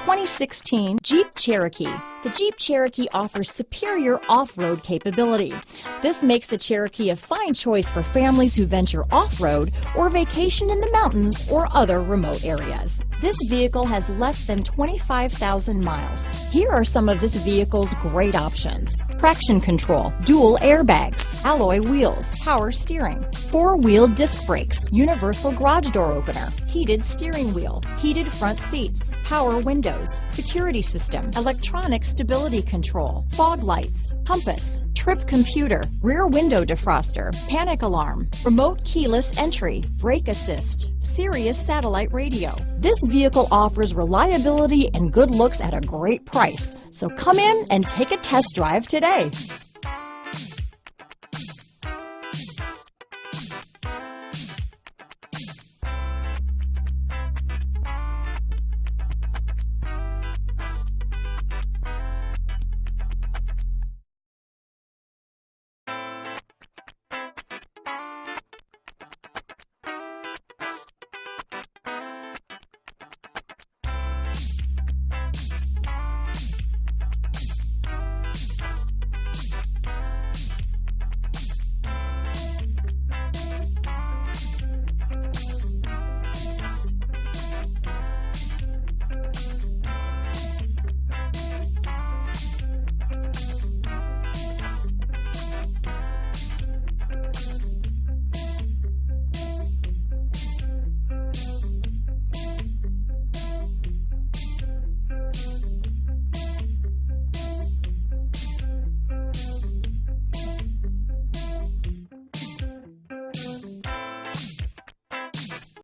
2016 Jeep Cherokee. The Jeep Cherokee offers superior off-road capability. This makes the Cherokee a fine choice for families who venture off-road or vacation in the mountains or other remote areas. This vehicle has less than 25,000 miles. Here are some of this vehicle's great options: traction control, dual airbags, alloy wheels, power steering, four-wheel disc brakes, universal garage door opener, heated steering wheel, heated front seats, power windows, security system, electronic stability control, fog lights, compass, trip computer, rear window defroster, panic alarm, remote keyless entry, brake assist, Sirius satellite radio. This vehicle offers reliability and good looks at a great price. So come in and take a test drive today.